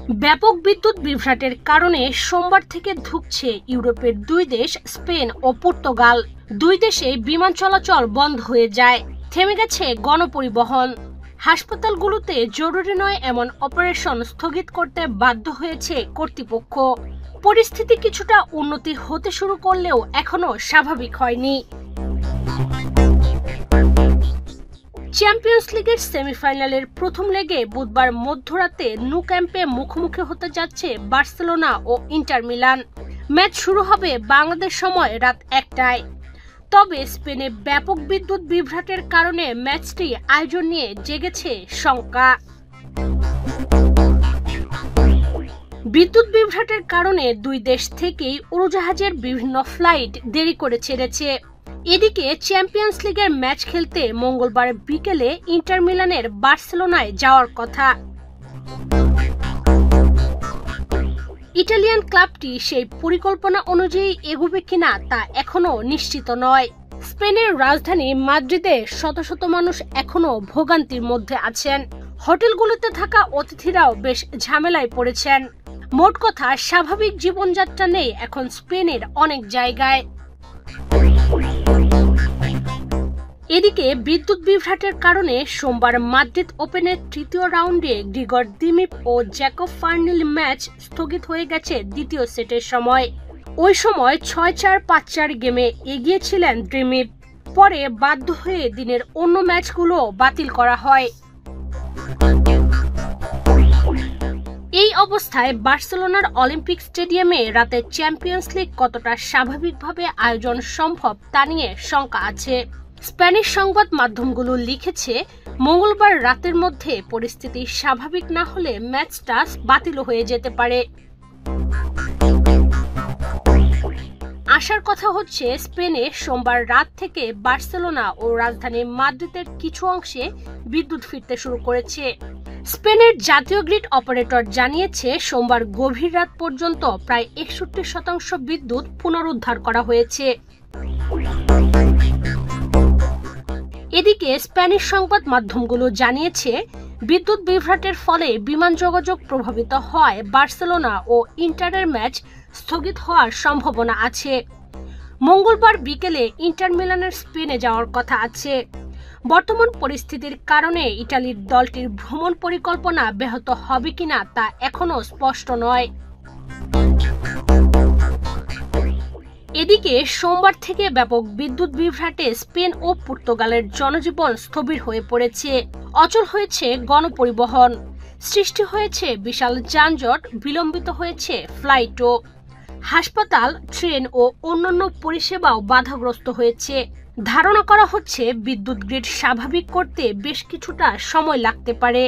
ব্যাপক বিদ্যুৎ বিভ্রাটের কারণে সোমবার থেকে ধুঁকছে ইউরোপের দুই দেশ স্পেন ও পর্তুগাল। দুই দেশে বিমান চলাচল বন্ধ হয়ে যায়, থেমে গেছে গণপরিবহন। হাসপাতালগুলোতে জরুরি নয় এমন অপারেশন স্থগিত করতে বাধ্য হয়েছে কর্তৃপক্ষ। পরিস্থিতি কিছুটা উন্নতি হতে শুরু করলেও এখনো স্বাভাবিক হয়নি। চ্যাম্পিয়ন্স লিগের সেমিফাইনালের প্রথম লেগে বুধবার মধ্যরাতে ন্যু ক্যাম্পে মুখোমুখি হতে যাচ্ছে বার্সেলোনা ও ইন্টার মিলান। ম্যাচ শুরু হবে বাংলাদেশ সময় রাত 1টায়। তবে স্পেনে ব্যাপক বিদ্যুৎ বিভ্রাটের কারণে ম্যাচটি আয়োজন নিয়ে জেগেছে শঙ্কা। বিদ্যুৎ বিভ্রাটের কারণে দুই দেশ থেকেই উড়োজাহাজের বিভিন্ন ফ্লাইট দেরি করে ছেড়েছে। এদিকে চ্যাম্পিয়ন্স লিগের ম্যাচ খেলতে মঙ্গলবার বিকেলে ইন্টার মিলানের বার্সেলোনায় যাওয়ার কথা। ইটালিয়ান ক্লাবটি সেই পরিকল্পনা অনুযায়ী এগোবে কিনা তা এখনো নিশ্চিত নয়। স্পেনের রাজধানী মাদ্রিদে শত শত মানুষ এখনো ভোগান্তির মধ্যে আছেন। হোটেলগুলোতে থাকা অতিথিরাও বেশ ঝামেলায় পড়েছেন। মোট কথা, স্বাভাবিক জীবনযাত্রা নেই এখন স্পেনের অনেক জায়গায়। এদিকে বিদ্যুৎ বিভ্রাটের কারণে সোমবার মাদ্রিদ ওপেনের তৃতীয় রাউন্ডে গ্রিগর দিমিপ ও জ্যাকব ফার্নিল ম্যাচ স্থগিত হয়ে গেছে দ্বিতীয় সেটের সময়। ওই সময় 6-4, 5-4 গেমে এগিয়ে ছিলেন দিমিপ। পরে বাধ্য হয়ে দিনের অন্য ম্যাচগুলো বাতিল করা হয়। এই অবস্থায় বার্সেলোনার অলিম্পিক স্টেডিয়ামে রাতে চ্যাম্পিয়ন্স লিগ কতটা স্বাভাবিকভাবে আয়োজন সম্ভব তা নিয়ে শঙ্কা আছে। স্প্যানিশ সংবাদ মাধ্যমগুলো লিখেছে, মঙ্গলবার রাতের মধ্যে পরিস্থিতি স্বাভাবিক না হলে ম্যাচটা বাতিল হয়ে যেতে পারে। আশার কথা হচ্ছে স্পেনে সোমবার রাত থেকে বার্সেলোনা ও রাজধানী মাদ্রিদের কিছু অংশে বিদ্যুৎ ফিরতে শুরু করেছে। স্পেনের জাতীয় গ্রিড অপারেটর জানিয়েছে, সোমবার গভীর রাত পর্যন্ত প্রায় 61% বিদ্যুৎ পুনরুদ্ধার করা হয়েছে। এদিকে স্প্যানিশ সংবাদ মাধ্যমগুলো জানিয়েছে, বিদ্যুৎ বিভ্রাটের ফলে বিমান যোগাযোগ প্রভাবিত হওয়ায় বার্সেলোনা ও ইন্টারের ম্যাচ স্থগিত হওয়ার সম্ভাবনা আছে। মঙ্গলবার বিকেলে ইন্টার মিলানের স্পেনে যাওয়ার কথা আছে। বর্তমান পরিস্থিতির কারণে ইতালির দলটির ভ্রমণ পরিকল্পনা ব্যাহত হবে কিনা তা এখনো স্পষ্ট নয়। এদিকে সোমবার থেকে ব্যাপক বিদ্যুৎ বিভ্রাটে স্পেন ও পর্তুগালের জনজীবন স্থবির হয়ে পড়েছে। অচল হয়েছে গণপরিবহন, সৃষ্টি হয়েছে বিশাল যানজট, বিলম্বিত হয়েছে ফ্লাইটও। হাসপাতাল, ট্রেন ও অন্যান্য পরিষেবাও বাধাগ্রস্ত হয়েছে। ধারণা করা হচ্ছে বিদ্যুৎ গ্রিড স্বাভাবিক করতে বেশ কিছুটা সময় লাগতে পারে।